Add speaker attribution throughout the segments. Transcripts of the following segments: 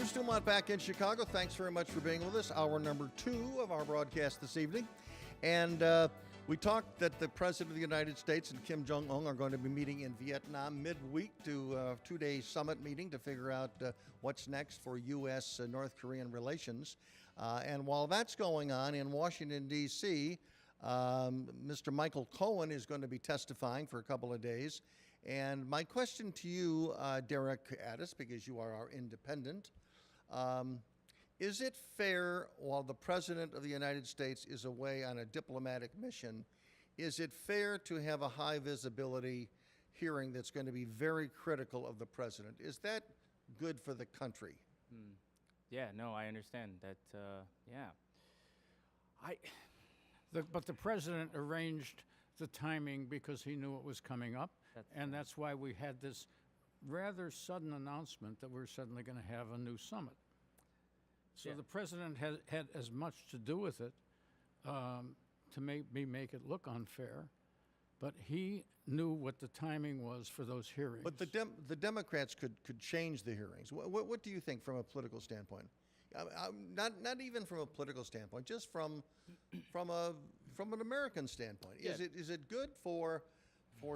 Speaker 1: Bruce DuMont back in Chicago. Thanks very much for being with us. Hour number 2 of our broadcast this evening. And we talked that the President of the United States and Kim Jong-un are going to be meeting in Vietnam midweek to a 2-day summit meeting to figure out what's next for U.S.-North Korean relations. And while that's going on in Washington, D.C., Mr. Michael Cohen is going to be testifying for a couple of days. And my question to you, Derek Addis, because you are our independent, is it fair while the President of the United States is away on a diplomatic mission, is it fair to have a high visibility hearing that's going to be very critical of the President? Is that good for the country?
Speaker 2: Yeah, no, I understand that, yeah.
Speaker 3: But the President arranged the timing because he knew it was coming up, that's why we had this rather sudden announcement that we're suddenly going to have a new summit. So the President had as much to do with it to make it look unfair, but he knew what the timing was for those hearings.
Speaker 1: But the Democrats could change the hearings. What do you think from a political standpoint? Not even from a political standpoint, just from an American standpoint.
Speaker 3: Yeah.
Speaker 1: Is it good for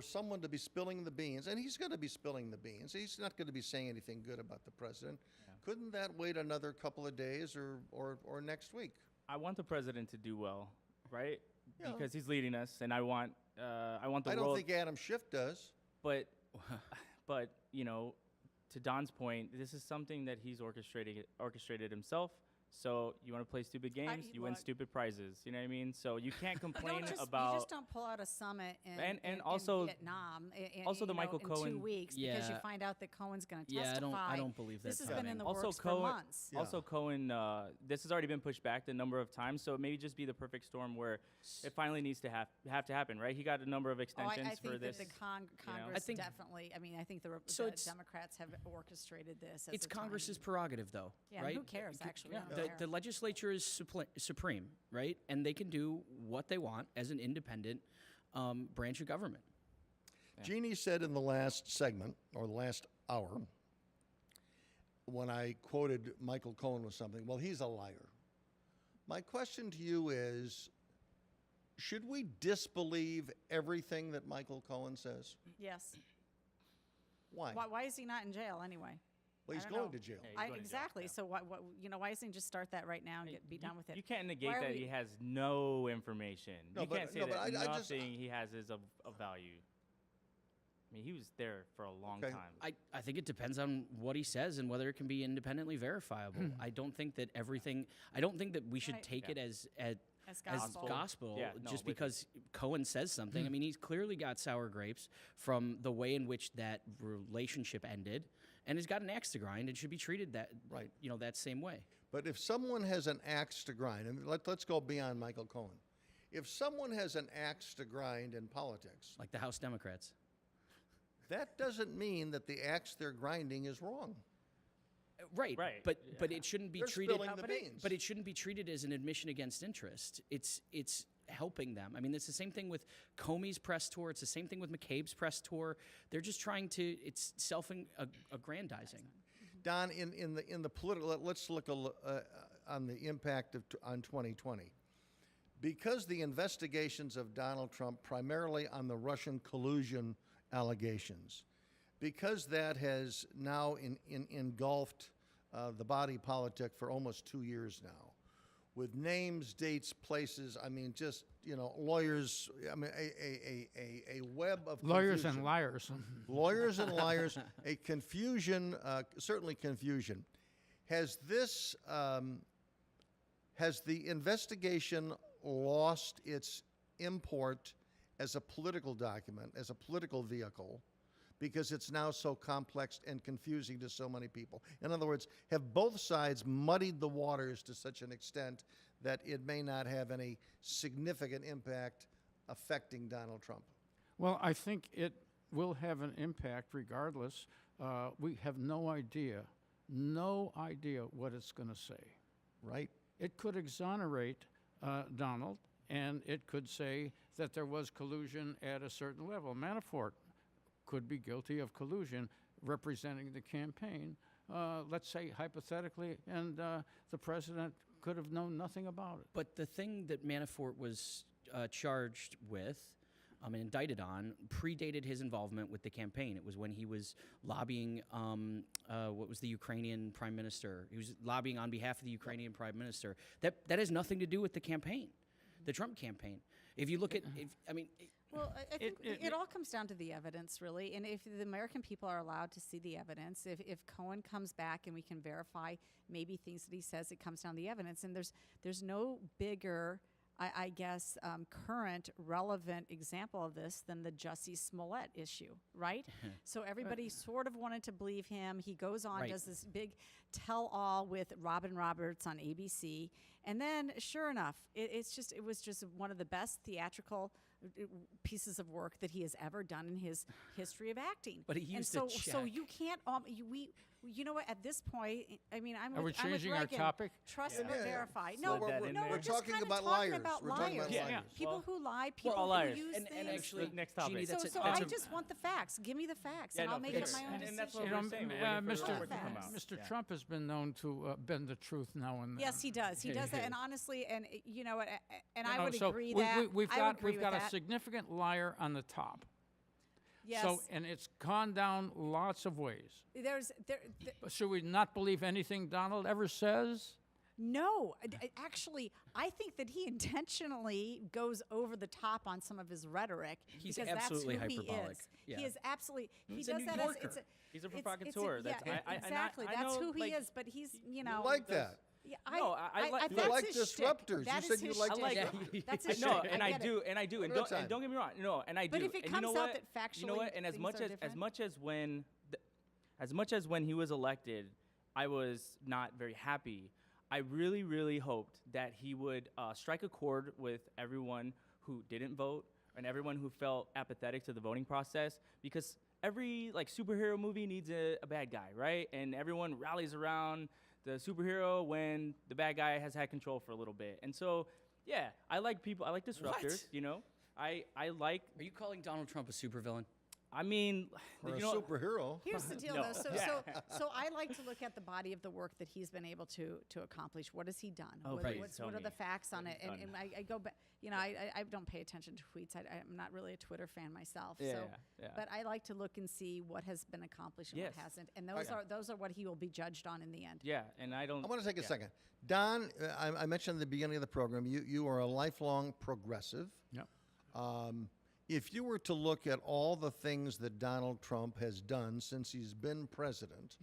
Speaker 1: someone to be spilling the beans? And he's going to be spilling the beans. He's not going to be saying anything good about the President. Yeah. Couldn't that wait another couple of days or next week?
Speaker 2: I want the President to do well, right?
Speaker 1: Yeah.
Speaker 2: Because he's leading us, and I want the world.
Speaker 1: I don't think Adam Schiff does.
Speaker 2: But you know, to Don's point, this is something that he's orchestrated himself. So you want to play stupid games, you win stupid prizes. You know what I mean? So you can't complain about.
Speaker 4: You just don't pull out a summit in
Speaker 2: also
Speaker 4: Vietnam.
Speaker 2: Also, the Michael Cohen
Speaker 4: in 2 weeks because you find out that Cohen's going to testify.
Speaker 5: I don't believe that.
Speaker 4: This has been in the
Speaker 2: also
Speaker 4: works
Speaker 2: Cohen,
Speaker 4: for months.
Speaker 1: Yeah.
Speaker 2: Also, Cohen, this has already been pushed back a number of times, so it may just be the perfect storm where it finally needs to have to happen, right? He got a number of extensions
Speaker 4: I think
Speaker 2: for this.
Speaker 4: that the Congress definitely. I mean, I think the Democrats have orchestrated this.
Speaker 5: It's Congress's prerogative, though, right?
Speaker 4: Who cares? Actually,
Speaker 5: the legislature is supreme, right? And they can do what they want as an independent branch of government.
Speaker 1: Yeah. Jeannie said in the last segment, or the last hour, when I quoted Michael Cohen with something, well, he's a liar. My question to you is, should we disbelieve everything that Michael Cohen says?
Speaker 4: Yes.
Speaker 1: Why?
Speaker 4: Why is he not in jail anyway?
Speaker 1: Well, he's going to jail.
Speaker 2: Yeah,
Speaker 4: exactly.
Speaker 2: To jail,
Speaker 4: So why doesn't he just start that right now and be done with it?
Speaker 2: You can't negate that he has no information.
Speaker 1: No,
Speaker 2: you can't say that
Speaker 1: I
Speaker 2: nothing he has is of value. I mean, he was there for a long time.
Speaker 5: I think it depends on what he says and whether it can be independently verifiable. I don't think that we should take it as gospel just because Cohen says something. I mean, he's clearly got sour grapes from the way in which that relationship ended, and he's got an axe to grind and should be treated that same way.
Speaker 1: But if someone has an axe to grind, and let's go beyond Michael Cohen. If someone has an axe to grind in politics,
Speaker 5: like the House Democrats,
Speaker 1: that doesn't mean that the axe they're grinding is wrong.
Speaker 5: Right. But it shouldn't be treated. But it shouldn't be treated as an admission against interest. It's helping them. I mean, it's the same thing with Comey's press tour. It's the same thing with McCabe's press tour. They're just trying to. It's self-aggrandizing.
Speaker 1: Don, in the political, let's look on the impact on 2020. Because the investigations of Donald Trump, primarily on the Russian collusion allegations, because that has now engulfed the body politic for almost 2 years now, with names, dates, places, I mean, just, lawyers, I mean, a web of
Speaker 3: lawyers
Speaker 1: confusion.
Speaker 3: and liars.
Speaker 1: Lawyers and liars, a confusion, certainly confusion. Has the investigation lost its import as a political document, as a political vehicle, because it's now so complex and confusing to so many people? In other words, have both sides muddied the waters to such an extent that it may not have any significant impact affecting Donald Trump?
Speaker 3: Well, I think it will have an impact regardless. We have no idea what it's going to say.
Speaker 1: Right.
Speaker 3: It could exonerate Donald, and it could say that there was collusion at a certain level. Manafort could be guilty of collusion representing the campaign let's say hypothetically, and the president could have known nothing about it.
Speaker 5: But the thing that Manafort was charged with and indicted on predated his involvement with the campaign. It was when he was lobbying, what was the Ukrainian prime minister? He was lobbying on behalf of the Ukrainian prime minister. That has nothing to do with the campaign, the Trump campaign. If you look at,
Speaker 4: Well, I think it all comes down to the evidence, really. And if the American people are allowed to see the evidence, if Cohen comes back and we can verify maybe things that he says, it comes down to the evidence. And there's no bigger, I guess, current relevant example of this than the Jussie Smollett issue, right? So everybody sort of wanted to believe him. He goes on, does this big tell-all with Robin Roberts on ABC. And then, sure enough, it was just one of the best theatrical pieces of work that he has ever done in his history of acting.
Speaker 5: But he used
Speaker 4: and
Speaker 5: to check.
Speaker 4: so you can't. You know what? At this point, I mean,
Speaker 3: Are we changing our topic?
Speaker 4: Trust but verify.
Speaker 1: Well,
Speaker 4: No,
Speaker 1: we're
Speaker 4: just
Speaker 1: talking
Speaker 4: kind of
Speaker 1: about
Speaker 4: talking
Speaker 1: liars.
Speaker 4: about
Speaker 1: We're talking about
Speaker 4: liars.
Speaker 1: liars.
Speaker 4: People who lie,
Speaker 2: We're all
Speaker 4: people
Speaker 2: liars.
Speaker 4: who use
Speaker 5: and
Speaker 4: things.
Speaker 5: actually,
Speaker 2: Next topic.
Speaker 5: Jeannie, that's
Speaker 4: So I just want the facts. Give me the facts, and I'll make up my own
Speaker 2: and
Speaker 4: decision.
Speaker 2: that's what
Speaker 3: You
Speaker 2: we're
Speaker 3: know,
Speaker 2: saying. We're waiting for the report to come out.
Speaker 3: Mr. Trump has been known to bend the truth now and then.
Speaker 4: Yes, he does. He does that, and honestly, and you know what? And
Speaker 3: You
Speaker 4: I
Speaker 3: know,
Speaker 4: would
Speaker 3: so
Speaker 4: agree
Speaker 3: we-
Speaker 4: that
Speaker 3: we- we've
Speaker 4: I
Speaker 3: got
Speaker 4: would agree
Speaker 3: we've
Speaker 4: with
Speaker 3: got a
Speaker 4: that.
Speaker 3: significant liar on the top.
Speaker 4: Yes.
Speaker 3: So, and it's gone down lots of ways.
Speaker 4: There's
Speaker 3: But should we not believe anything Donald ever says?
Speaker 4: No, actually, I think that he intentionally goes over the top on some of his rhetoric.
Speaker 5: He's
Speaker 4: because
Speaker 5: absolutely
Speaker 4: that's who
Speaker 5: hyperbolic.
Speaker 4: He is.
Speaker 5: Yeah.
Speaker 4: He is absolutely.
Speaker 5: He's
Speaker 4: he
Speaker 5: a
Speaker 4: does
Speaker 5: New
Speaker 4: that
Speaker 5: Yorker.
Speaker 4: as
Speaker 2: He's a
Speaker 4: it's
Speaker 2: provocateur.
Speaker 4: yeah, exactly.
Speaker 2: I
Speaker 4: That's
Speaker 2: know,
Speaker 4: who he
Speaker 2: like,
Speaker 4: is. But he's
Speaker 1: You like that.
Speaker 4: Yeah,
Speaker 2: No, I like-
Speaker 1: You
Speaker 4: that's
Speaker 1: like
Speaker 4: his shtick.
Speaker 1: disruptors.
Speaker 4: That
Speaker 1: You
Speaker 4: is
Speaker 1: said you
Speaker 4: his
Speaker 1: like
Speaker 4: shtick.
Speaker 5: disruptors.
Speaker 4: That's his
Speaker 2: No,
Speaker 4: shtick.
Speaker 2: and
Speaker 4: I
Speaker 2: I
Speaker 4: get it.
Speaker 2: do, and
Speaker 1: One at a
Speaker 2: don't,
Speaker 1: time.
Speaker 2: and don't get me wrong. No, and I do.
Speaker 4: But if it
Speaker 2: and
Speaker 4: comes
Speaker 2: you know
Speaker 4: out
Speaker 2: what?
Speaker 4: that
Speaker 2: you know what?
Speaker 4: factually
Speaker 2: And as
Speaker 4: things
Speaker 2: much
Speaker 4: are
Speaker 2: as
Speaker 4: different?
Speaker 2: as much as when he was elected, I was not very happy. I really, really hoped that he would strike a chord with everyone who didn't vote and everyone who felt apathetic to the voting process, because every superhero movie needs a bad guy, right? And everyone rallies around the superhero when the bad guy has had control for a little bit. And so, yeah, I like people. I like disruptors.
Speaker 5: What?
Speaker 2: You know, I like.
Speaker 5: Are you calling Donald Trump a supervillain?
Speaker 2: I mean,
Speaker 1: Or a
Speaker 2: you know,
Speaker 1: superhero.
Speaker 4: Here's the deal,
Speaker 2: No.
Speaker 4: though. So,
Speaker 2: Yeah.
Speaker 4: so I like to look at the body of the work that he's been able to accomplish. What has he done?
Speaker 2: Oh,
Speaker 4: what,
Speaker 2: please
Speaker 4: what
Speaker 2: tell
Speaker 4: are
Speaker 2: me
Speaker 4: the facts on
Speaker 2: what
Speaker 4: it?
Speaker 2: he's
Speaker 4: And,
Speaker 2: done.
Speaker 4: and I go back. You know, I don't pay attention to tweets. I'm not really a Twitter fan myself.
Speaker 2: Yeah,
Speaker 4: so,
Speaker 2: yeah.
Speaker 4: but I like to look and see what has been accomplished and
Speaker 2: Yes.
Speaker 4: what hasn't. And those are what he will be judged on in the end.
Speaker 2: yeah, and I don't.
Speaker 1: I want to take a
Speaker 2: yeah.
Speaker 1: second. Don, I mentioned at the beginning of the program, you are a lifelong progressive.
Speaker 3: Yep.
Speaker 1: If you were to look at all the things that Donald Trump has done since he's been president,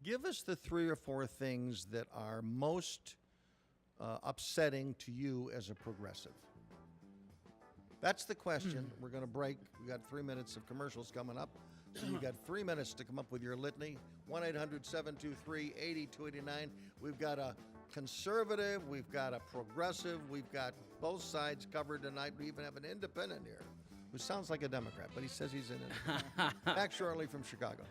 Speaker 1: give us the 3 or 4 things that are most upsetting to you as a progressive. That's the question. We're going to break. We got 3 minutes of commercials coming up. So you got 3 minutes to come up with your litany. 1-800-723-8289. We've got a conservative, we've got a progressive, we've got both sides covered tonight. We even have an independent here who sounds like a Democrat, but he says he's an independent. Back shortly from Chicago.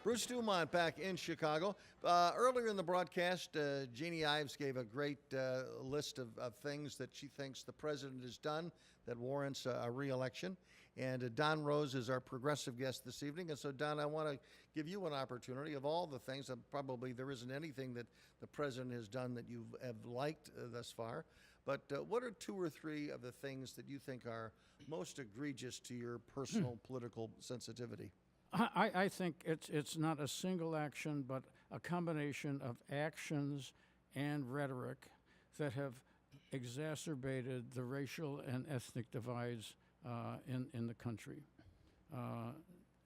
Speaker 1: Bruce DuMont back in Chicago. Earlier in the broadcast, Jeannie Ives gave a great list of things that she thinks the president has done that warrants a re-election. And Don Rose is our progressive guest this evening. And so, Don, I want to give you an opportunity of all the things. Probably there isn't anything that the president has done that you have liked thus far. But what are 2 or 3 of the things that you think are most egregious to your personal political sensitivity?
Speaker 3: I think it's not a single action, but a combination of actions and rhetoric that have exacerbated the racial and ethnic divides in the country.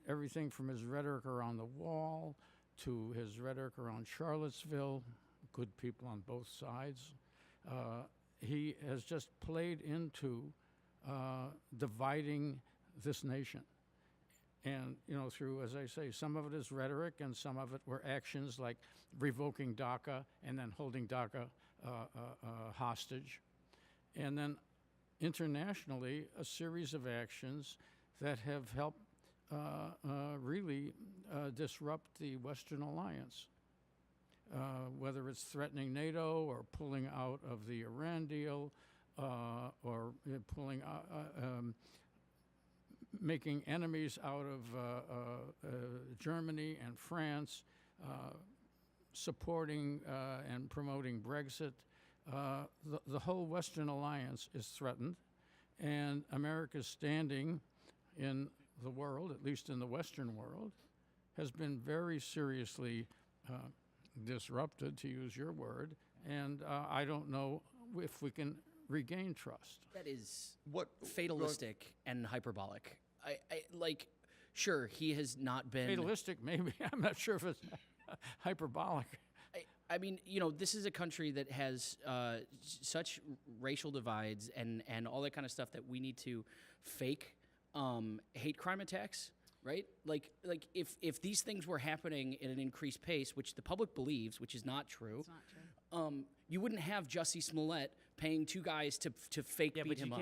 Speaker 3: Everything from his rhetoric around the wall to his rhetoric around Charlottesville, good people on both sides. He has just played into dividing this nation. And, through, as I say, some of it is rhetoric and some of it were actions like revoking DACA and then holding DACA hostage. And then internationally, a series of actions that have helped really disrupt the Western alliance. Whether it's threatening NATO or pulling out of the Iran deal or pulling making enemies out of Germany and France, supporting and promoting Brexit. The whole Western alliance is threatened, and America's standing in the world, at least in the Western world, has been very seriously disrupted, to use your word, and I don't know if we can regain trust.
Speaker 5: That is fatalistic and hyperbolic. Sure, he has not been
Speaker 3: fatalistic. Maybe I'm not sure if it's hyperbolic.
Speaker 5: I mean, this is a country that has such racial divides and all that kind of stuff that we need to fake hate crime attacks, right? Like if these things were happening at an increased pace, which the public believes, which is not true.
Speaker 4: It's not true.
Speaker 5: You wouldn't have Jussie Smollett paying two guys to fake beat him up.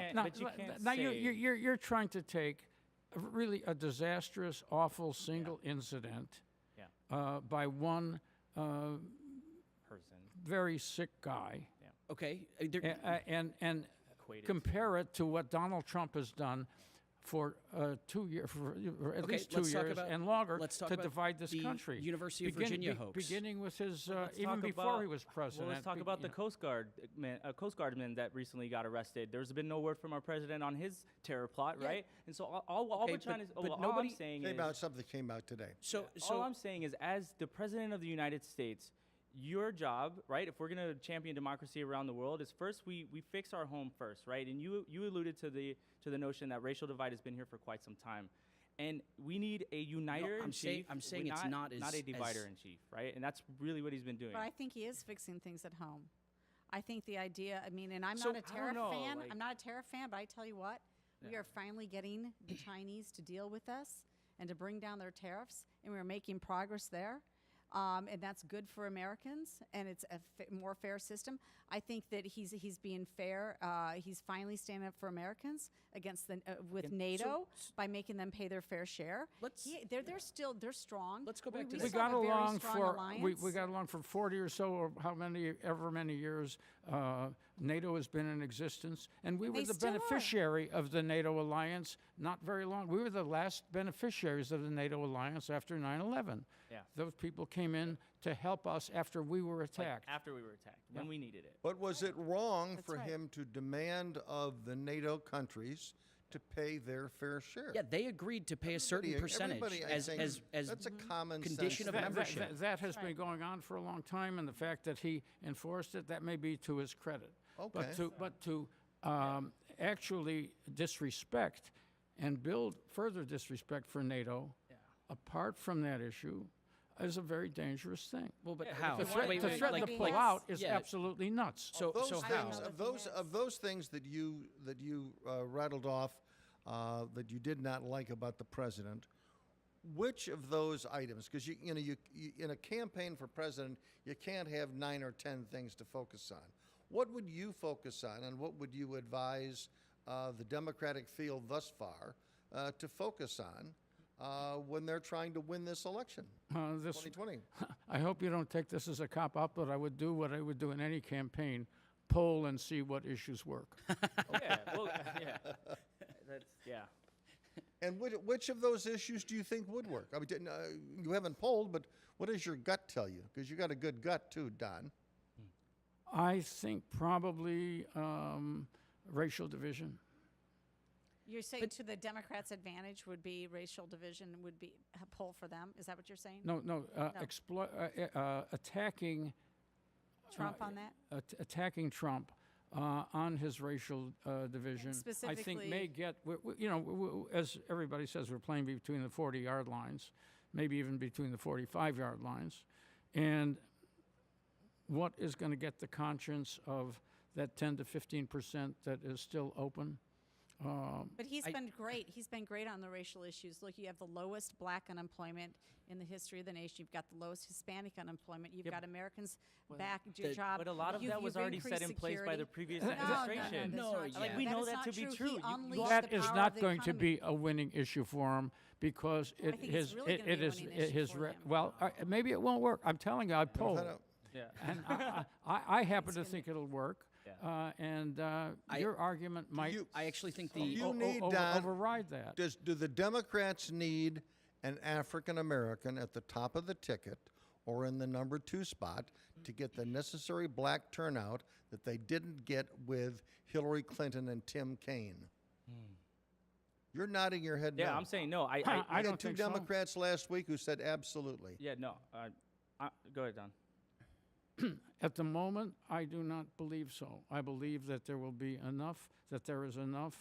Speaker 3: Now you're trying to take really a disastrous, awful single incident by one
Speaker 2: person,
Speaker 3: very sick guy,
Speaker 5: Okay.
Speaker 3: and compare it to what Donald Trump has done for 2 years, for at least 2 years and longer to divide this country.
Speaker 5: University of Virginia hoax.
Speaker 3: Beginning with his, even before he was president.
Speaker 2: Well, let's talk about the Coast Guardman that recently got arrested. There's been no word from our president on his terror plot, right? And so all we're trying to, all I'm saying is
Speaker 1: something came out today.
Speaker 2: So all I'm saying is, as the president of the United States, your job, right, if we're going to champion democracy around the world, is first we fix our home first, right? And you alluded to the notion that racial divide has been here for quite some time. And we need a uniter in chief.
Speaker 5: I'm saying it's not
Speaker 2: a divider in chief, right? And that's really what he's been doing.
Speaker 4: But I think he is fixing things at home. I think the idea, and I'm not a tariff fan. I'm not a tariff fan, but I tell you what, we are finally getting the Chinese to deal with us and to bring down their tariffs, and we're making progress there. And that's good for Americans, and it's a more fair system. I think that he's being fair. He's finally standing up for Americans against with NATO by making them pay their fair share. They're strong.
Speaker 5: Let's go back to
Speaker 3: we got along for 40 or so, or ever many years. NATO has been in existence, and we were the beneficiary of the NATO alliance not very long. We were the last beneficiaries of the NATO alliance after 9/11.
Speaker 2: Yeah.
Speaker 3: Those people came in to help us after we were attacked.
Speaker 2: After we were attacked, when we needed it.
Speaker 1: But was it wrong for him to demand of the NATO countries to pay their fair share?
Speaker 5: Yeah, they agreed to pay a certain percentage as
Speaker 1: that's a common
Speaker 5: condition
Speaker 1: sense
Speaker 5: of membership.
Speaker 3: That has been going on for a long time, and the fact that he enforced it, that may be to his credit.
Speaker 1: Okay.
Speaker 3: But to actually disrespect and build further disrespect for NATO, apart from that issue, is a very dangerous thing.
Speaker 5: Well, but how?
Speaker 3: The threat to pull out is absolutely nuts.
Speaker 5: So how?
Speaker 1: Of those things that you rattled off that you did not like about the president, which of those items? Because you in a campaign for president, you can't have 9 or 10 things to focus on. What would you focus on, and what would you advise the Democratic field thus far to focus on when they're trying to win this election, 2020?
Speaker 3: I hope you don't take this as a cop-out, but I would do what I would do in any campaign: poll and see what issues work.
Speaker 1: And which of those issues do you think would work? I mean, you haven't polled, but what does your gut tell you? Because you got a good gut too, Don.
Speaker 3: I think probably racial division.
Speaker 4: You're saying to the Democrats' advantage would be racial division would be a poll for them? Is that what you're saying?
Speaker 3: No. Attacking
Speaker 4: Trump on that?
Speaker 3: Attacking Trump on his racial division, I think may get, as everybody says, we're playing between the 40-yard lines, maybe even between the 45-yard lines. And what is going to get the conscience of that 10 to 15% that is still open?
Speaker 4: But he's been great. He's been great on the racial issues. Look, you have the lowest black unemployment in the history of the nation. You've got the lowest Hispanic unemployment. You've got Americans back to job.
Speaker 2: But a lot of that was already set in place by the previous administration.
Speaker 4: We
Speaker 2: know that to be true.
Speaker 3: That is not going to be a winning issue for him because maybe it won't work. I'm telling you, I polled.
Speaker 2: Yeah.
Speaker 3: And I happen to think it'll work. Your argument might.
Speaker 5: I actually think
Speaker 3: override that.
Speaker 1: Do the Democrats need an African American at the top of the ticket or in the number 2 spot to get the necessary black turnout that they didn't get with Hillary Clinton and Tim Kaine? You're nodding your head no.
Speaker 2: Yeah, I'm saying no. I
Speaker 1: had
Speaker 3: don't
Speaker 1: two
Speaker 3: think
Speaker 1: Democrats last week who said absolutely.
Speaker 2: Yeah, no. Go ahead, Don.
Speaker 3: At the moment, I do not believe so. I believe that there will be enough, that there is enough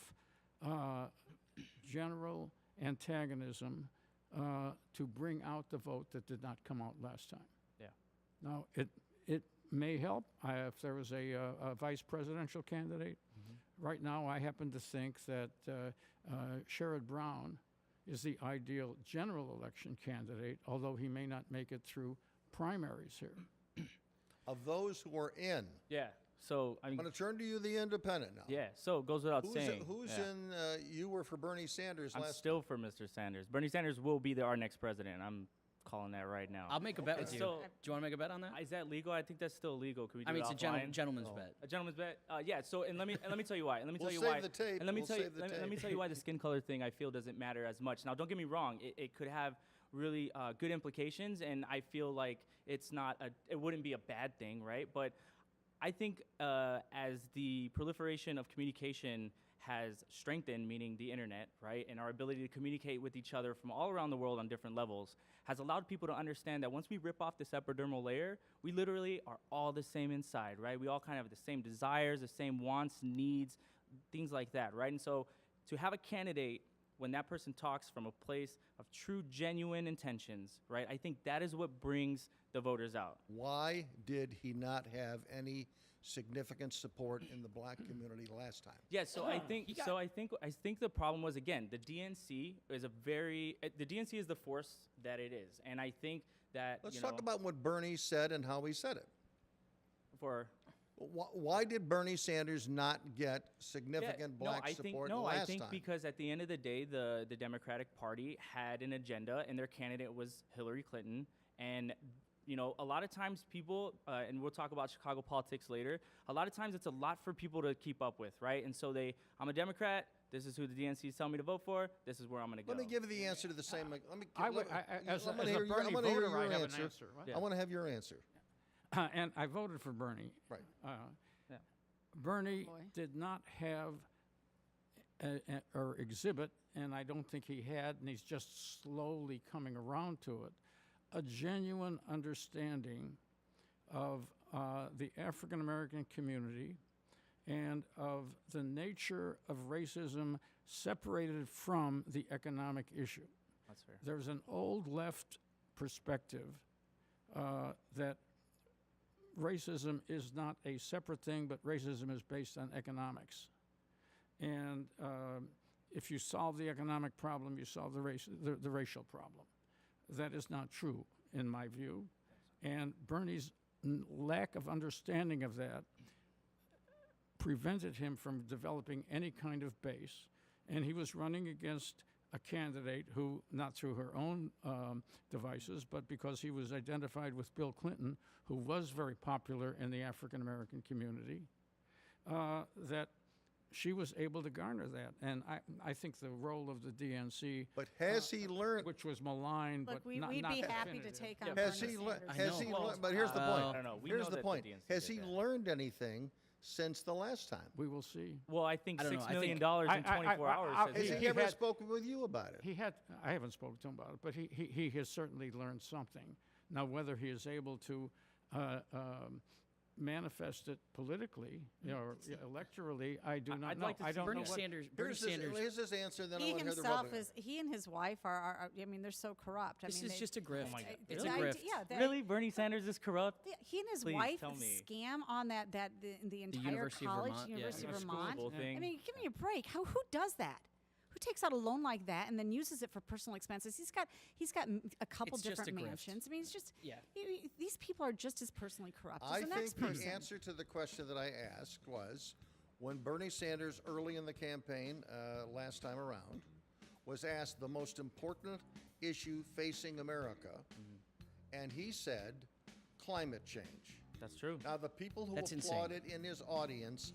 Speaker 3: general antagonism to bring out the vote that did not come out last time.
Speaker 2: Yeah.
Speaker 3: Now, it may help if there was a vice presidential candidate. Right now, I happen to think that Sherrod Brown is the ideal general election candidate, although he may not make it through primaries here.
Speaker 1: Of those who are in.
Speaker 2: Yeah. So
Speaker 1: I'm going to turn to you, the independent now.
Speaker 2: Yeah. So it goes without saying.
Speaker 1: Who's in? You were for Bernie Sanders
Speaker 2: I'm
Speaker 1: last.
Speaker 2: Still for Mr. Sanders. Bernie Sanders will be our next president. I'm calling that right now.
Speaker 5: I'll make a bet with you.
Speaker 2: So,
Speaker 5: do you want to make a bet on that?
Speaker 2: Is that legal? I think that's still legal. Can we do
Speaker 5: it's a gentleman's bet.
Speaker 2: A gentleman's bet. Yeah. So and let me tell you why. Let me
Speaker 1: we'll
Speaker 2: tell you
Speaker 1: save
Speaker 2: why.
Speaker 1: The tape.
Speaker 2: And let me
Speaker 1: we'll
Speaker 2: tell you.
Speaker 1: save the tape.
Speaker 2: Let me tell you why the skin color thing I feel doesn't matter as much. Now, don't get me wrong. It could have really good implications, and I feel like it's not. It wouldn't be a bad thing, right? But I think as the proliferation of communication has strengthened, meaning the internet, right, and our ability to communicate with each other from all around the world on different levels, has allowed people to understand that once we rip off this epidermal layer, we literally are all the same inside, right? We all kind of have the same desires, the same wants, needs, things like that, right? And so to have a candidate when that person talks from a place of true, genuine intentions, right, I think that is what brings the voters out.
Speaker 1: Why did he not have any significant support in the black community last time?
Speaker 2: Yeah, so I think the problem was, again, the DNC is the DNC is the force that it is, and I think that
Speaker 1: let's talk about what Bernie said and how he said it. Why did Bernie Sanders not get significant black support last time?
Speaker 2: I think because at the end of the day, the Democratic Party had an agenda, and their candidate was Hillary Clinton. And a lot of times people, and we'll talk about Chicago politics later, a lot of times it's a lot for people to keep up with, right? And so I'm a Democrat, this is who the DNC is telling me to vote for, this is where I'm going to go.
Speaker 1: Let me give you the answer to the same.
Speaker 3: As a Bernie voter, I have an answer.
Speaker 1: I want to have your answer.
Speaker 3: And I voted for Bernie.
Speaker 1: Right.
Speaker 3: Bernie did not have or exhibit, and I don't think he had, and he's just slowly coming around to it, a genuine understanding of the African American community and of the nature of racism separated from the economic issue.
Speaker 2: That's fair.
Speaker 3: There's an old left perspective that racism is not a separate thing, but racism is based on economics. And if you solve the economic problem, you solve the racial problem. That is not true, in my view. And Bernie's lack of understanding of that prevented him from developing any kind of base. And he was running against a candidate who, not through her own devices, but because he was identified with Bill Clinton, who was very popular in the African American community, that she was able to garner that. And I think the role of the DNC...
Speaker 1: But has he learned...
Speaker 3: Which was maligned,
Speaker 4: Look,
Speaker 3: but not
Speaker 4: we'd be happy
Speaker 3: definitive.
Speaker 4: to take on
Speaker 1: Has he learned... But here's the point.
Speaker 2: I don't know.
Speaker 1: Here's the point. Has he learned anything since the last time?
Speaker 3: We will see.
Speaker 2: Well, I think $6 million in 24 hours.
Speaker 1: Has he ever spoken with you about it?
Speaker 3: I haven't spoken to him about it, but he has certainly learned something. Now, whether he is able to manifest it politically, or electorally, I do not
Speaker 2: I'd
Speaker 3: know.
Speaker 2: like to
Speaker 3: I
Speaker 2: see
Speaker 3: don't
Speaker 5: Bernie
Speaker 3: know what,
Speaker 5: Sanders.
Speaker 1: Here's his answer, then I
Speaker 4: He
Speaker 1: want to hear the
Speaker 4: himself
Speaker 1: Republican.
Speaker 4: he and his wife are I mean, they're so corrupt.
Speaker 5: This
Speaker 4: I mean,
Speaker 5: is just a grift.
Speaker 2: Oh my God.
Speaker 5: It's
Speaker 4: the
Speaker 5: a
Speaker 4: idea-
Speaker 5: grift.
Speaker 4: Yeah, that-
Speaker 2: Really, Bernie Sanders is corrupt?
Speaker 4: Yeah, he and his
Speaker 2: Please,
Speaker 4: wife
Speaker 2: tell me.
Speaker 4: scam on the entire
Speaker 5: University of
Speaker 4: college,
Speaker 5: Vermont, yeah.
Speaker 4: University
Speaker 3: Yeah.
Speaker 4: of
Speaker 3: School
Speaker 4: Vermont.
Speaker 2: School
Speaker 3: Yeah.
Speaker 2: thing.
Speaker 4: I mean, give me a break. Who does that? Who takes out a loan like that and then uses it for personal expenses? He's got a couple
Speaker 5: It's just
Speaker 4: different
Speaker 5: a grift.
Speaker 4: mansions. I mean, it's just
Speaker 5: Yeah.
Speaker 4: these people are just as personally corrupt
Speaker 1: I
Speaker 4: as the next
Speaker 1: think
Speaker 4: person.
Speaker 1: the answer to the question that I asked was when Bernie Sanders, early in the campaign last time around, was asked the most important issue facing America, and he said climate change.
Speaker 2: That's true.
Speaker 1: Now, the people who
Speaker 5: That's insane.
Speaker 1: applauded in his audience,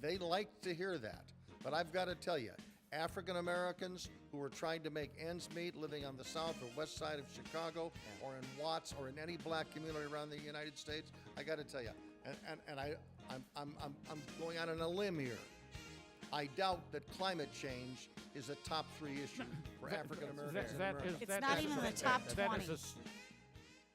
Speaker 1: they like to hear that. But I've got to tell you, African Americans who are trying to make ends meet, living on the south or west side of Chicago, or in Watts, or in any black community around the United States, I got to tell you, and I'm going out on a limb here. I doubt that climate change is a top 3 issue for African Americans.
Speaker 4: It's not even in the top 20.
Speaker 3: That is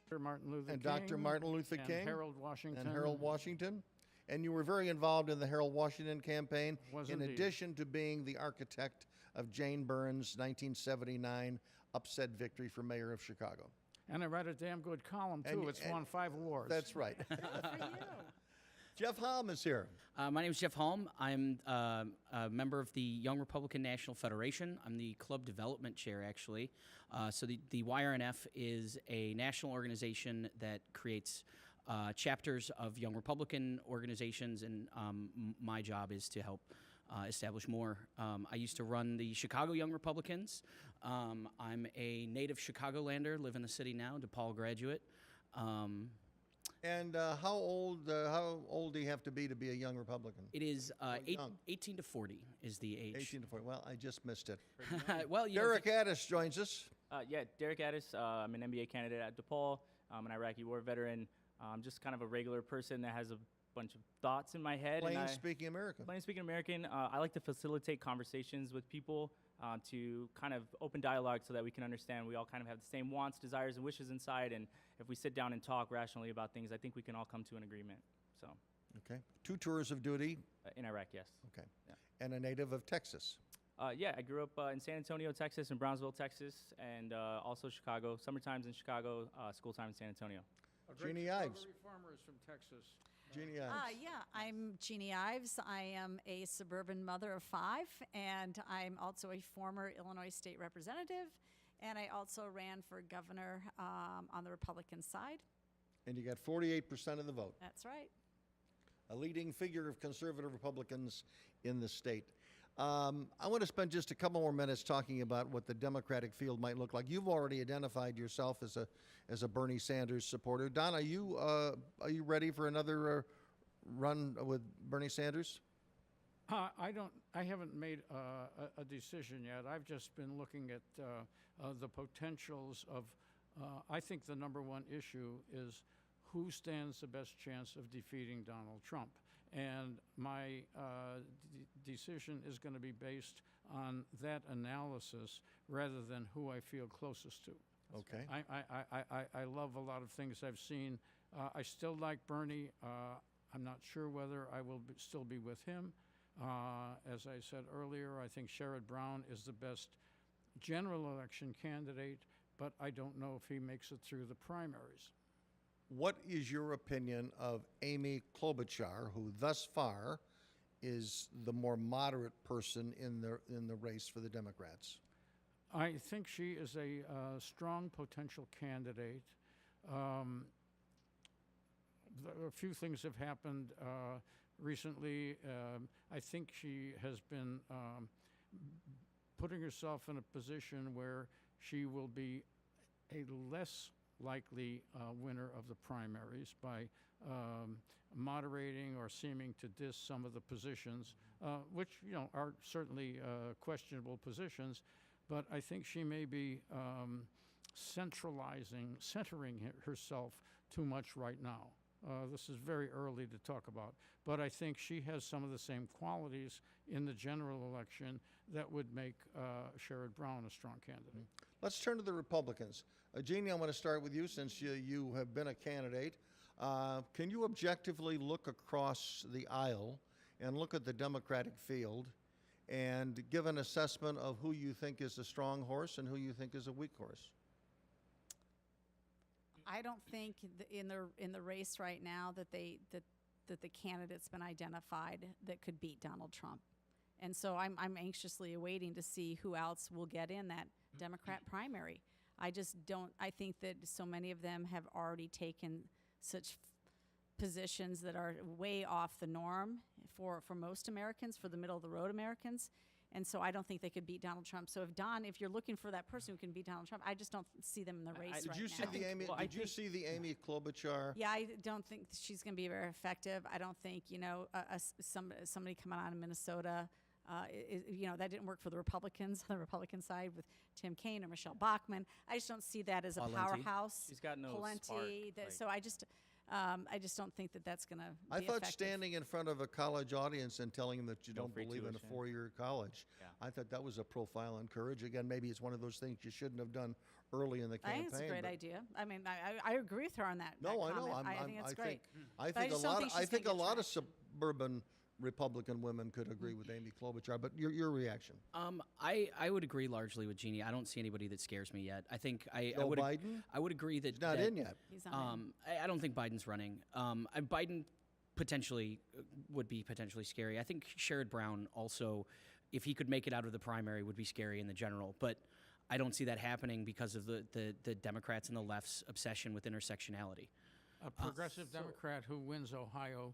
Speaker 3: Dr. Martin Luther
Speaker 1: And
Speaker 3: King.
Speaker 1: Dr. Martin Luther
Speaker 3: and
Speaker 1: King.
Speaker 3: Harold Washington.
Speaker 1: And Harold Washington. And you were very involved in the Harold Washington campaign,
Speaker 3: Was
Speaker 1: in
Speaker 3: indeed.
Speaker 1: addition to being the architect of Jane Byrne's 1979 upset victory for mayor of Chicago.
Speaker 3: And I write a damn good column, too.
Speaker 1: And-
Speaker 3: It's
Speaker 1: and-
Speaker 3: won 5 awards.
Speaker 1: That's right.
Speaker 4: Good for you.
Speaker 1: Jeff Halm is here.
Speaker 5: My name is Jeff Halm. I'm a member of the Young Republican National Federation. I'm the club development chair, actually. So the YRNF is a national organization that creates chapters of Young Republican organizations, and my job is to help establish more. I used to run the Chicago Young Republicans. I'm a native Chicagolander, live in the city now, DePaul graduate.
Speaker 1: And how old do you have to be a young Republican?
Speaker 5: It is
Speaker 1: young?
Speaker 5: 18 to 40 is the age.
Speaker 1: 18 to 40. Well, I just missed it.
Speaker 5: Well, you know,
Speaker 1: Derek Addis joins us.
Speaker 2: Yeah, Derek Addis. I'm an NBA candidate at DePaul. I'm an Iraqi war veteran. I'm just kind of a regular person that has a bunch of thoughts in my head.
Speaker 1: Plain speaking American.
Speaker 2: Plain speaking American. I like to facilitate conversations with people to kind of open dialogue so that we can understand we all kind of have the same wants, desires, and wishes inside. And if we sit down and talk rationally about things, I think we can all come to an agreement. So,
Speaker 1: Okay. 2 tours of duty.
Speaker 2: in Iraq, yes.
Speaker 1: Okay.
Speaker 2: Yeah.
Speaker 1: And a native of Texas.
Speaker 2: Yeah, I grew up in San Antonio, Texas, and Brownsville, Texas, and also Chicago. Summer times in Chicago, school time in San Antonio.
Speaker 3: A great
Speaker 1: Jeannie
Speaker 3: Chicago
Speaker 1: Ives.
Speaker 3: reformer is from Texas.
Speaker 1: Jeannie Ives.
Speaker 4: Yeah, I'm Jeannie Ives. I am a suburban mother of 5, and I'm also a former Illinois state representative, and I also ran for governor on the Republican side.
Speaker 1: And you got 48% of the vote.
Speaker 4: That's right.
Speaker 1: A leading figure of conservative Republicans in the state. I want to spend just a couple more minutes talking about what the Democratic field might look like. You've already identified yourself as a Bernie Sanders supporter. Don, are you ready for another run with Bernie Sanders?
Speaker 3: I haven't made a decision yet. I've just been looking at the potentials of. I think the number one issue is who stands the best chance of defeating Donald Trump. And my decision is going to be based on that analysis rather than who I feel closest to.
Speaker 1: Okay.
Speaker 3: I love a lot of things I've seen. I still like Bernie. I'm not sure whether I will still be with him. As I said earlier, I think Sherrod Brown is the best general election candidate, but I don't know if he makes it through the primaries.
Speaker 1: What is your opinion of Amy Klobuchar, who thus far is the more moderate person in the race for the Democrats?
Speaker 3: I think she is a strong potential candidate. A few things have happened recently. I think she has been putting herself in a position where she will be a less likely winner of the primaries by moderating or seeming to diss some of the positions, which are certainly questionable positions. But I think she may be centering herself too much right now. This is very early to talk about, but I think she has some of the same qualities in the general election that would make Sherrod Brown a strong candidate.
Speaker 1: Let's turn to the Republicans. Jeannie, I want to start with you since you have been a candidate. Can you objectively look across the aisle and look at the Democratic field and give an assessment of who you think is a strong horse and who you think is a weak horse?
Speaker 4: I don't think in the race right now that the candidate's been identified that could beat Donald Trump. And so I'm anxiously awaiting to see who else will get in that Democrat primary. I just don't, I think that so many of them have already taken such positions that are way off the norm for most Americans, for the middle of the road Americans. And so I don't think they could beat Donald Trump. So if you're looking for that person who can beat Donald Trump, I just don't see them in the race
Speaker 1: Did you see
Speaker 4: now.
Speaker 1: Did you see the Amy Klobuchar?
Speaker 4: Yeah, I don't think she's going to be very effective. I don't think, somebody coming out of Minnesota, that didn't work for the Republicans on the Republican side with Tim Kaine or Michelle Bachmann. I just don't see that as a powerhouse.
Speaker 2: She's got no spark.
Speaker 4: So I just don't think that that's going to be
Speaker 1: I thought
Speaker 4: effective.
Speaker 1: standing in front of a college audience and telling them that you don't
Speaker 2: free
Speaker 1: believe in a
Speaker 2: tuition.
Speaker 1: four-year college, I thought that was a profile on courage. Again, maybe it's one of those things you shouldn't have done early in the
Speaker 4: I
Speaker 1: campaign.
Speaker 4: think it's a great idea. I mean, I agree with her on that.
Speaker 1: No,
Speaker 4: that
Speaker 1: I know.
Speaker 4: comment. I think it's great.
Speaker 1: I
Speaker 4: But I
Speaker 1: think a
Speaker 4: just don't
Speaker 1: lot.
Speaker 4: think
Speaker 1: I
Speaker 4: she's
Speaker 1: think a
Speaker 4: gonna get
Speaker 1: lot of
Speaker 4: traction.
Speaker 1: suburban Republican women could agree with Amy Klobuchar. But your reaction?
Speaker 5: I would agree largely with Jeannie. I don't see anybody that scares me yet. I think I
Speaker 1: No
Speaker 5: would
Speaker 1: Biden?
Speaker 5: I would agree that
Speaker 1: He's not in yet.
Speaker 4: He's not in.
Speaker 5: I don't think Biden's running. Biden potentially would be potentially scary. I think Sherrod Brown also, if he could make it out of the primary, would be scary in the general. But I don't see that happening because of the Democrats and the left's obsession with intersectionality.
Speaker 3: A progressive Democrat who wins Ohio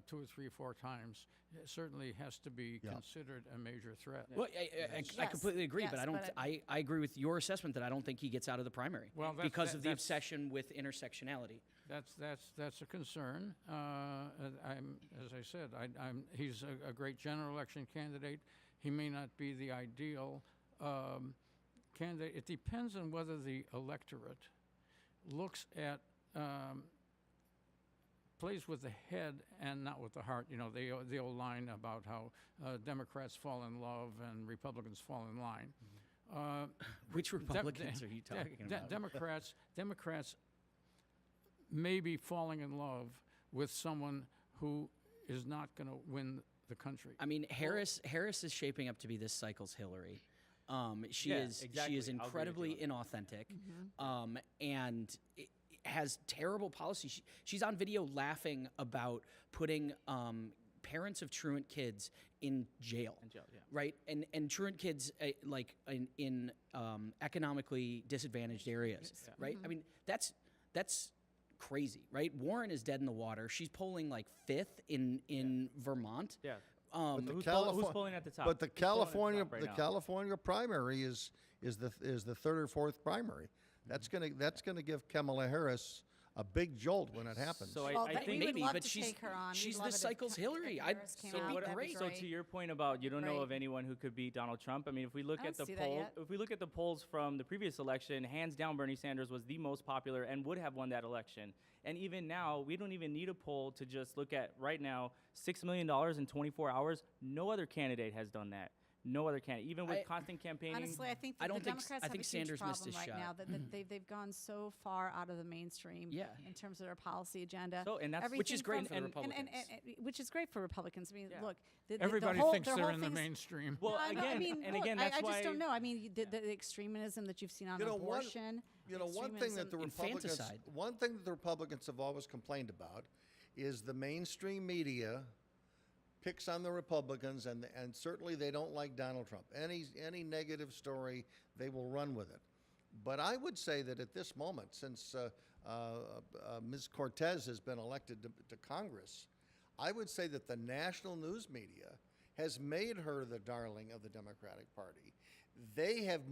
Speaker 3: 2 or 3 or 4 times certainly has to be considered a major threat.
Speaker 5: Well, I completely agree, but
Speaker 4: Yes,
Speaker 5: I don't.
Speaker 4: but
Speaker 5: I agree with your assessment that I don't think he gets out of the primary because of the
Speaker 3: that's-
Speaker 5: obsession with intersectionality.
Speaker 3: That's a concern. As I said, he's a great general election candidate. He may not be the ideal candidate. It depends on whether the electorate looks at plays with the head and not with the heart. You know, the old line about how Democrats fall in love and Republicans fall in line.
Speaker 5: Which Republicans are you talking about?
Speaker 3: Democrats may be falling in love with someone who is not going to win the country.
Speaker 5: I mean, Harris is shaping up to be this cycle's Hillary. She is incredibly inauthentic, and has terrible policy. She's on video laughing about putting parents of truant kids in jail. Right? And truant kids in economically disadvantaged areas. Right? I mean, that's crazy, right? Warren is dead in the water. She's polling like 5th in Vermont.
Speaker 2: Yeah.
Speaker 1: Who's
Speaker 2: polling at the top?
Speaker 1: But the California
Speaker 2: California
Speaker 1: primary is the 3rd or 4th primary. That's gonna give Kamala Harris a big jolt when it happens.
Speaker 2: So
Speaker 4: Well,
Speaker 2: I
Speaker 4: we
Speaker 2: think
Speaker 4: would
Speaker 5: maybe,
Speaker 4: love
Speaker 5: but
Speaker 4: to
Speaker 5: she's
Speaker 4: take her on.
Speaker 5: she's
Speaker 4: We'd love
Speaker 5: this
Speaker 4: it if
Speaker 5: cycle's Hillary.
Speaker 4: Harris came out. That'd be
Speaker 2: So
Speaker 4: great.
Speaker 2: to your point about you don't know
Speaker 4: Great.
Speaker 2: of anyone who could beat Donald Trump. I mean, if we look
Speaker 4: I
Speaker 2: at
Speaker 4: don't
Speaker 2: the
Speaker 4: see that
Speaker 2: poll,
Speaker 4: yet.
Speaker 2: if we look at the polls from the previous election, hands down, Bernie Sanders was the most popular and would have won that election. And even now, we don't even need a poll to just look at right now, $6 million in 24 hours. No other candidate has done that. No other candidate, even with constant campaigning.
Speaker 4: Honestly, I think
Speaker 5: I
Speaker 4: the
Speaker 5: don't think-
Speaker 4: Democrats
Speaker 5: I
Speaker 4: have
Speaker 5: think
Speaker 4: a
Speaker 5: Sanders
Speaker 4: huge
Speaker 5: missed
Speaker 4: problem
Speaker 5: his
Speaker 4: right now
Speaker 5: shot.
Speaker 4: that they've gone so far out of the mainstream in terms of their policy agenda.
Speaker 2: So, and that's-
Speaker 5: Which is
Speaker 4: Everything
Speaker 5: great for the
Speaker 4: from-
Speaker 5: Republicans.
Speaker 4: and which is great for Republicans. I mean,
Speaker 2: Yeah.
Speaker 4: look,
Speaker 3: Everybody
Speaker 4: the whole,
Speaker 3: thinks
Speaker 4: their
Speaker 3: they're
Speaker 4: whole
Speaker 3: in the
Speaker 4: thing's-
Speaker 3: mainstream.
Speaker 2: Well,
Speaker 4: No,
Speaker 2: again,
Speaker 4: I mean,
Speaker 2: and
Speaker 4: look,
Speaker 2: again, that's
Speaker 4: I
Speaker 2: why
Speaker 4: just don't know. I mean, the extremism that you've seen on abortion.
Speaker 1: One thing that the Republicans,
Speaker 5: Infanticide.
Speaker 1: one thing that the Republicans have always complained about is the mainstream media picks on the Republicans, and certainly they don't like Donald Trump. Any negative story, they will run with it. But I would say that at this moment, since Ms. Cortez has been elected to Congress, I would say that the national news media has made her the darling of the Democratic Party. They have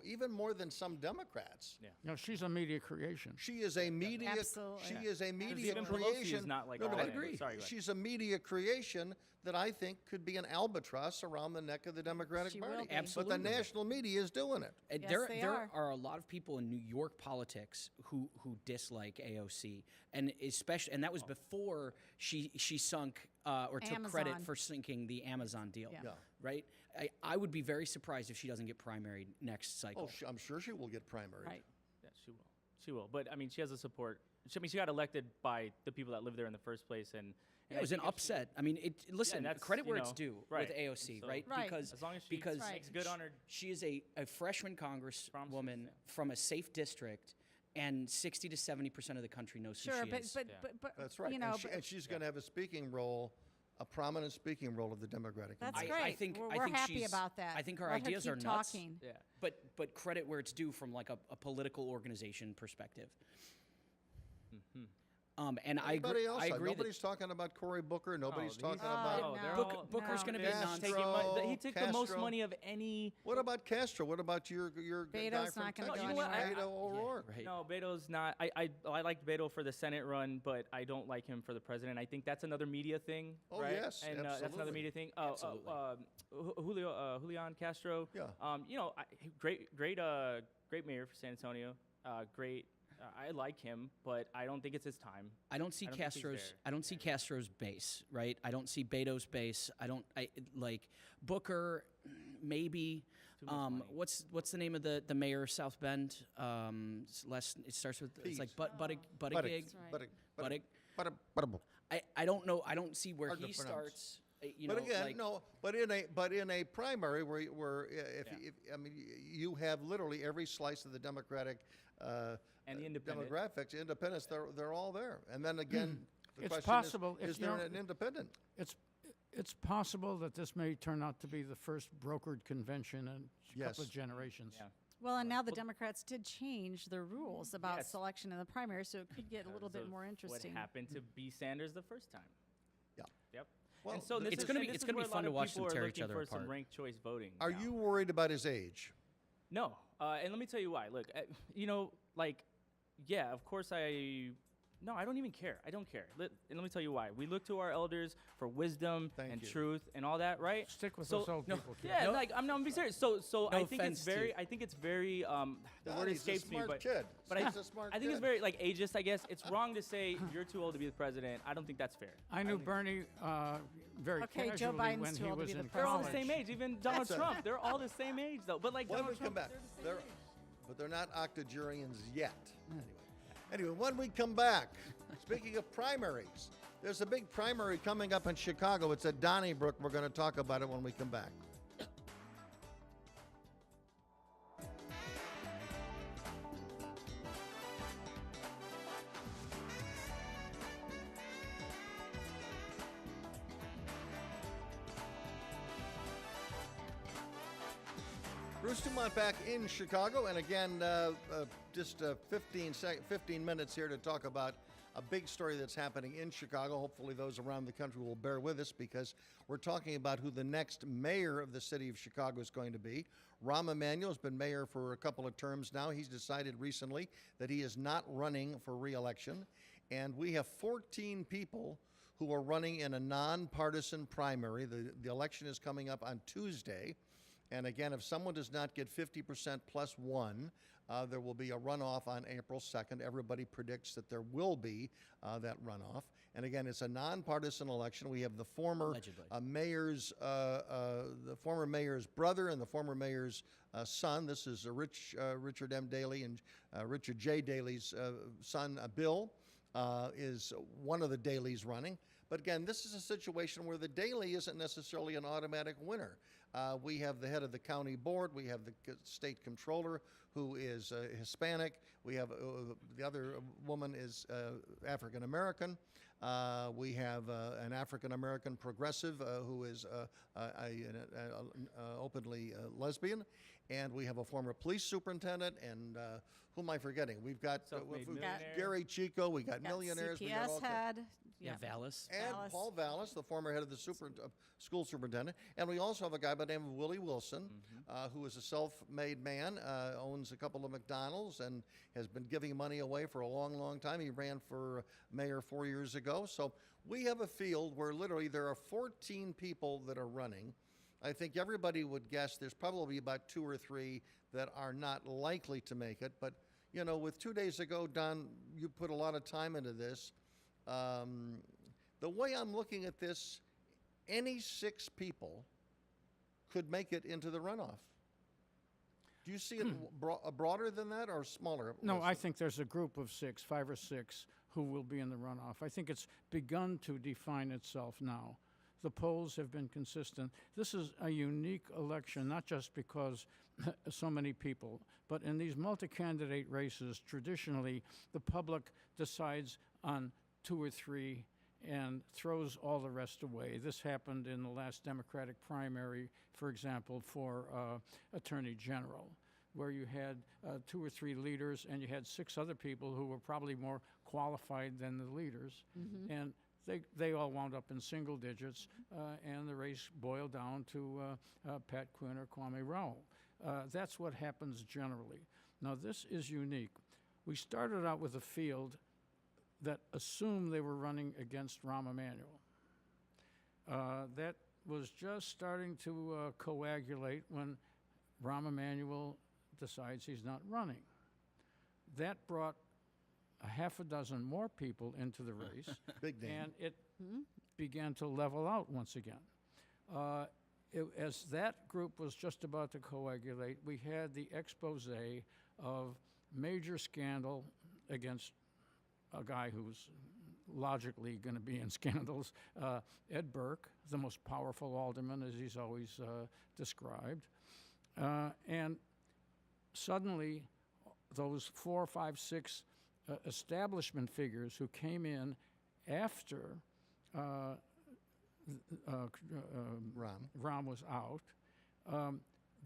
Speaker 1: even more than some Democrats.
Speaker 2: Yeah.
Speaker 3: You know, she's a media creation.
Speaker 1: She is a media.
Speaker 4: Absolutely.
Speaker 1: She is a media
Speaker 2: even Pelosi is
Speaker 1: creation.
Speaker 2: not like
Speaker 1: no,
Speaker 2: all
Speaker 1: but
Speaker 2: in.
Speaker 5: agree.
Speaker 2: Sorry, go ahead.
Speaker 1: She's a media creation that I think could be an albatross around the neck of the Democratic
Speaker 4: She will
Speaker 1: Party.
Speaker 4: be.
Speaker 5: Absolutely.
Speaker 1: But the national media is doing it.
Speaker 5: And
Speaker 4: Yes,
Speaker 5: there
Speaker 4: they
Speaker 5: there
Speaker 4: are.
Speaker 5: are a lot of people in New York politics who dislike AOC, and especially, and that was before she sunk or took credit
Speaker 4: Amazon.
Speaker 5: for sinking the Amazon deal.
Speaker 4: Yeah.
Speaker 1: Yeah.
Speaker 5: Right. I would be very surprised if she doesn't get primaried next cycle.
Speaker 1: Oh, I'm sure she will get primaried.
Speaker 4: Right.
Speaker 2: Yeah, she will. She will. But, I mean, she has the support. She got elected by the people that live there in the first place. And
Speaker 5: it was an upset. I mean, listen, credit where it's due
Speaker 2: right.
Speaker 5: with AOC,
Speaker 2: So,
Speaker 5: right? Because
Speaker 2: as long as she makes good on her.
Speaker 5: She is a freshman congresswoman from a safe district, and 60 to 70% of the country knows who she is.
Speaker 4: But
Speaker 1: that's right. And she's going to have a speaking role, a prominent speaking role of the Democratic
Speaker 4: That's
Speaker 1: Convention.
Speaker 4: great.
Speaker 5: I think
Speaker 4: we're happy about that.
Speaker 5: I think her
Speaker 4: Let her
Speaker 5: ideas
Speaker 4: keep
Speaker 5: are nuts.
Speaker 4: Talking.
Speaker 2: Yeah.
Speaker 5: But credit where it's due from like a political organization perspective.
Speaker 2: Mm-hmm.
Speaker 5: And
Speaker 1: Anybody else?
Speaker 5: I agree.
Speaker 1: Nobody's talking about Cory Booker. Nobody's talking about.
Speaker 5: Booker's going to be a
Speaker 1: Castro,
Speaker 2: He took the most money of any.
Speaker 1: What about Castro? What about your guy
Speaker 4: Beto's
Speaker 1: from
Speaker 4: not gonna
Speaker 1: Texas?
Speaker 4: go anywhere.
Speaker 1: Beto O'Rourke.
Speaker 5: Right.
Speaker 2: No, Beto's not. I liked Beto for the Senate run, but I don't like him for the president. I think that's another media thing.
Speaker 1: Oh,
Speaker 2: right?
Speaker 1: yes,
Speaker 2: and that's another
Speaker 1: absolutely.
Speaker 2: media thing.
Speaker 5: Absolutely.
Speaker 2: Julian Castro.
Speaker 1: Yeah.
Speaker 2: Great mayor for San Antonio. Great. I like him, but I don't think it's his time.
Speaker 5: I don't see Castro's base, right? I don't see Beto's base. I like Booker, maybe. What's the name of the mayor of South Bend? It starts with it's like Buttigieg. I don't know. I don't see where he starts.
Speaker 1: But again, but in a primary where you have literally every slice of the Democratic
Speaker 2: and the independent
Speaker 1: demographics, independents, they're all there. And then again, the
Speaker 3: It's
Speaker 1: question
Speaker 3: possible.
Speaker 1: is there an independent?
Speaker 3: It's possible that this may turn out to be the first brokered convention in a couple of generations.
Speaker 2: Yeah.
Speaker 4: Well, and now the Democrats did change their rules about selection in the primary, so it could get a little bit more interesting.
Speaker 2: What happened to B. Sanders the first time?
Speaker 1: Yeah.
Speaker 2: Yep.
Speaker 1: Well,
Speaker 2: and so
Speaker 5: it's going to be fun to watch them tear each other apart.
Speaker 2: Some ranked choice voting.
Speaker 1: Are you worried about his age?
Speaker 2: No, and let me tell you why. Look, of course No, I don't even care. I don't care. And let me tell you why. We look to our elders for wisdom and truth and all that, right?
Speaker 3: Stick with those old people.
Speaker 2: Yeah, I'm being serious. So I think it's very. The word escapes me, but
Speaker 1: kid.
Speaker 2: But
Speaker 1: He's a smart
Speaker 2: I think it's
Speaker 1: kid.
Speaker 2: very ageist. I guess it's wrong to say you're too old to be the president. I don't think that's fair.
Speaker 3: I knew Bernie very
Speaker 4: Okay, Joe
Speaker 3: casually
Speaker 4: Biden's
Speaker 3: when
Speaker 4: too
Speaker 3: he
Speaker 4: old to
Speaker 3: was
Speaker 4: be the
Speaker 3: in
Speaker 2: They're all the
Speaker 3: college.
Speaker 2: same age. Even Donald Trump. They're all the same age, though. But like
Speaker 1: When
Speaker 2: Donald
Speaker 1: we come
Speaker 2: Trump,
Speaker 1: back, but they're not octogenarians yet. Anyway, when we come back, speaking of primaries, there's a big primary coming up in Chicago. It's at Donnybrook. We're going to talk about it when we come back. Bruce DuMont back in Chicago, and again, just 15 minutes here to talk about a big story that's happening in Chicago. Hopefully those around the country will bear with us because we're talking about who the next mayor of the city of Chicago is going to be. Rahm Emanuel has been mayor for a couple of terms now. He's decided recently that he is not running for re-election, and we have 14 people who are running in a nonpartisan primary. The election is coming up on Tuesday. And again, if someone does not get 50% plus one, there will be a runoff on April 2nd. Everybody predicts that there will be that runoff. And again, it's a nonpartisan election. We have the former mayor's brother and the former mayor's son. This is Richard M. Daley, and Richard J. Daley's son, Bill, is one of the Daleys running. But again, this is a situation where the Daley isn't necessarily an automatic winner. We have the head of the county board. We have the state controller, who is Hispanic. We have the other woman is African American. We have an African American progressive who is openly lesbian, and we have a former police superintendent. And who am I forgetting? We've got Gary Chico. We got millionaires. We got
Speaker 4: CPS
Speaker 1: all
Speaker 4: head.
Speaker 5: Yeah, Vallis.
Speaker 1: And Paul Vallis, the former head of the school superintendent. And we also have a guy by the name of Willie Wilson, who is a self-made man, owns a couple of McDonald's, and has been giving money away for a long, long time. He ran for mayor 4 years ago. So we have a field where literally there are 14 people that are running. I think everybody would guess there's probably about 2 or 3 that are not likely to make it. But, you know, with 2 days ago, Don, you put a lot of time into this. The way I'm looking at this, any 6 people could make it into the runoff. Do you see it broader than that or smaller?
Speaker 3: No, I think there's a group of 5 or 6, who will be in the runoff. I think it's begun to define itself now. The polls have been consistent. This is a unique election, not just because so many people, but in these multi-candidate races, traditionally, the public decides on 2 or 3 and throws all the rest away. This happened in the last Democratic primary, for example, for Attorney General, where you had 2 or 3 leaders and you had 6 other people who were probably more qualified than the leaders. And they all wound up in single digits, and the race boiled down to Pat Quinn or Kwame Raoul. That's what happens generally. Now, this is unique. We started out with a field that assumed they were running against Rahm Emanuel. That was just starting to coagulate when Rahm Emanuel decides he's not running. That brought a half a dozen more people into the race.
Speaker 1: Big name.
Speaker 3: And it began to level out once again. As that group was just about to coagulate, we had the expose of major scandal against a guy who's logically going to be in scandals, Ed Burke, the most powerful alderman, as he's always described. And suddenly, those 4, 5, 6 establishment figures who came in after Rahm was out,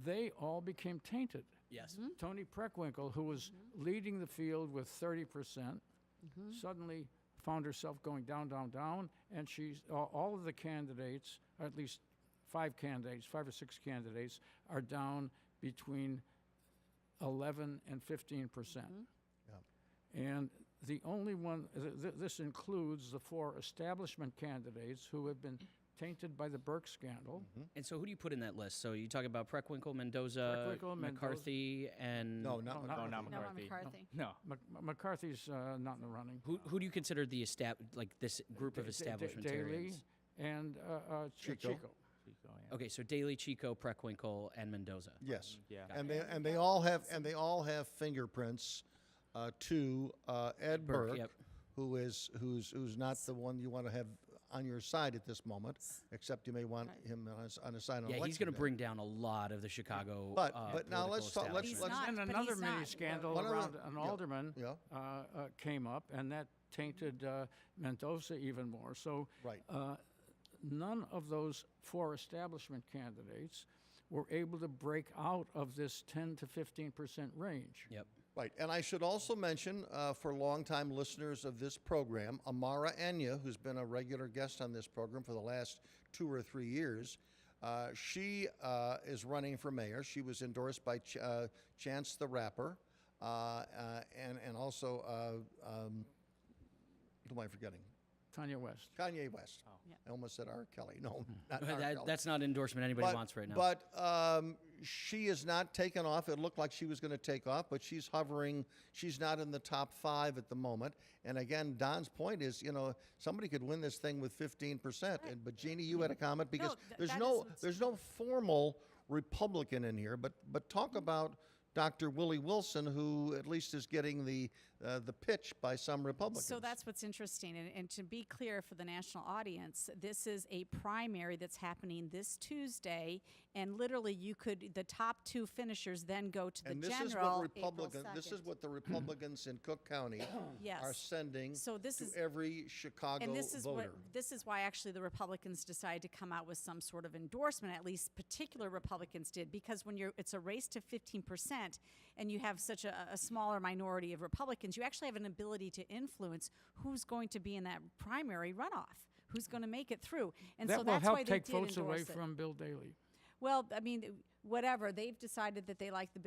Speaker 3: they all became tainted.
Speaker 5: Yes.
Speaker 3: Toni Preckwinkle, who was leading the field with 30%, suddenly found herself going down, down, down, and all of the candidates, or at least 5 or 6 candidates, are down between 11 and 15%. And the only one, this includes the 4 establishment candidates who have been tainted by the Burke scandal.
Speaker 5: And so who do you put in that list? So you talk about Preckwinkle, Mendoza, McCarthy, and...
Speaker 1: No, not
Speaker 2: not
Speaker 1: McCarthy.
Speaker 2: McCarthy. No.
Speaker 3: McCarthy's not in the running.
Speaker 5: Who do you consider the this group of establishmentarians?
Speaker 3: Daley and Chico.
Speaker 5: Okay, so Daley, Chico, Preckwinkle, and Mendoza.
Speaker 1: Yes.
Speaker 2: Yeah.
Speaker 1: And they all have fingerprints to Ed Burke,
Speaker 5: yep.
Speaker 1: who's not the one you want to have on your side at this moment, except you may want him on his side on
Speaker 5: Yeah, he's going to
Speaker 1: day.
Speaker 5: bring down a lot of the Chicago.
Speaker 1: But now let's talk. Let's
Speaker 3: And another mini scandal around an alderman
Speaker 1: Yeah.
Speaker 3: came up, and that tainted Mendoza even more. So
Speaker 1: Right.
Speaker 3: None of those 4 establishment candidates were able to break out of this 10 to 15% range.
Speaker 5: Yep.
Speaker 1: Right, and I should also mention for longtime listeners of this program, Amara Enya, who's been a regular guest on this program for the last 2 or 3 years. She is running for mayor. She was endorsed by Chance the Rapper, and also who am I forgetting?
Speaker 3: Kanye West.
Speaker 1: Kanye West.
Speaker 2: Oh.
Speaker 4: Yeah.
Speaker 1: I almost said R. Kelly. No, not R. Kelly.
Speaker 5: That's not an endorsement anybody wants right now.
Speaker 1: But she is not taken off. It looked like she was going to take off, but she's hovering. She's not in the top 5 at the moment. And again, Don's point is, somebody could win this thing with 15%.
Speaker 4: Right.
Speaker 1: But Jeannie, you had a comment because
Speaker 4: No,
Speaker 1: there's no formal Republican in here. But talk about Dr. Willie Wilson, who at least is getting the pitch by some Republicans.
Speaker 4: So that's what's interesting. And to be clear for the national audience, this is a primary that's happening this Tuesday. And literally, the top 2 finishers then go to the
Speaker 1: and this
Speaker 4: general.
Speaker 1: This is what the Republicans in Cook County
Speaker 4: Yes.
Speaker 1: are sending
Speaker 4: So this
Speaker 1: to
Speaker 4: is-
Speaker 1: every Chicago
Speaker 4: And this is
Speaker 1: voter.
Speaker 4: this is why actually the Republicans decided to come out with some sort of endorsement. At least particular Republicans did, because when it's a race to 15%, and you have such a smaller minority of Republicans, you actually have an ability to influence who's going to be in that primary runoff, who's going to make it through. And
Speaker 3: That
Speaker 4: so
Speaker 3: will
Speaker 4: that's
Speaker 3: help
Speaker 4: why
Speaker 3: take
Speaker 4: they did
Speaker 3: votes away
Speaker 4: endorse it.
Speaker 3: from Bill Daley.
Speaker 4: Well, I mean, whatever. They've decided that they like the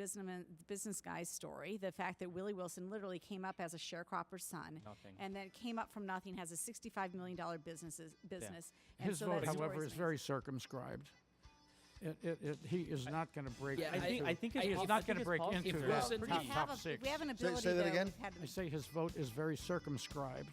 Speaker 4: business guy's story. The fact that Willie Wilson literally came up as a sharecropper's son,
Speaker 2: Nothing.
Speaker 4: and then came up from nothing, has a $65 million business. And
Speaker 3: His
Speaker 4: so
Speaker 3: vote,
Speaker 4: that story's
Speaker 3: however, is
Speaker 4: amazing.
Speaker 3: very circumscribed. He is not going to break
Speaker 2: Yeah,
Speaker 3: into.
Speaker 2: I think
Speaker 3: he
Speaker 2: his
Speaker 3: is
Speaker 2: I
Speaker 3: not
Speaker 2: think
Speaker 3: going to
Speaker 2: his
Speaker 3: break
Speaker 2: policy
Speaker 3: into
Speaker 2: is
Speaker 3: that
Speaker 2: very
Speaker 5: Wilson-
Speaker 3: top,
Speaker 4: we
Speaker 3: top
Speaker 4: have
Speaker 3: 6.
Speaker 4: we have an ability
Speaker 1: say that
Speaker 4: though,
Speaker 1: again?
Speaker 4: we've had
Speaker 3: I say his vote is very circumscribed.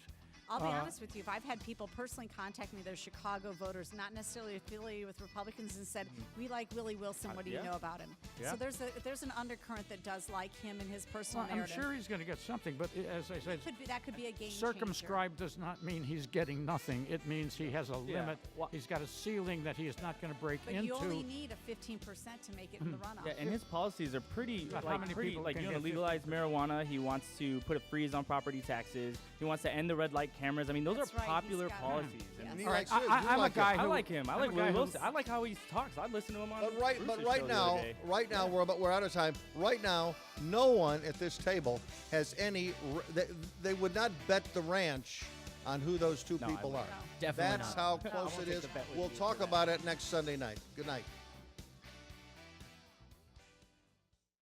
Speaker 4: I'll be honest with you. If I've had people personally contact me, they're Chicago voters, not necessarily affiliated with Republicans, and said, "We like Willie Wilson. What do you know about him?"
Speaker 3: Yeah.
Speaker 4: So there's an undercurrent that does like him and his personal narrative.
Speaker 3: I'm sure he's going to get something, but as I said,
Speaker 4: that could be a game
Speaker 3: circumscribed does not mean he's getting nothing. It means he has a limit. He's got a ceiling that he is not going to break into.
Speaker 4: But you only need a 15% to make it in the runoff.
Speaker 2: Yeah, and his policies are pretty,
Speaker 3: how many people
Speaker 2: like
Speaker 3: can
Speaker 2: you want to
Speaker 3: get
Speaker 2: legalize marijuana. He wants to put a freeze on property taxes. He wants to end the red light cameras. I mean, those
Speaker 4: That's
Speaker 2: are
Speaker 4: right,
Speaker 2: popular
Speaker 4: he's got
Speaker 2: policies.
Speaker 4: it.
Speaker 2: And
Speaker 4: Yes.
Speaker 1: He likes you.
Speaker 3: I'm
Speaker 1: You
Speaker 3: a guy
Speaker 2: I
Speaker 3: who
Speaker 2: like him. I
Speaker 3: I'm
Speaker 2: like
Speaker 3: a guy
Speaker 2: Willie
Speaker 3: who-
Speaker 2: Wilson. I like how he talks. I listen to him on.
Speaker 1: But right
Speaker 2: Bruce's show the other day.
Speaker 1: we're out of time. Right now, no one at this table has any. They would not bet the ranch on who those two
Speaker 2: No, I
Speaker 1: people are.
Speaker 2: wouldn't.
Speaker 5: Definitely
Speaker 1: That's
Speaker 5: not.
Speaker 1: how
Speaker 2: I
Speaker 1: close
Speaker 2: won't
Speaker 1: it
Speaker 2: take
Speaker 1: is.
Speaker 2: the bet with
Speaker 1: We'll
Speaker 2: you
Speaker 1: talk
Speaker 2: for that.
Speaker 1: about it next Sunday night. Good night.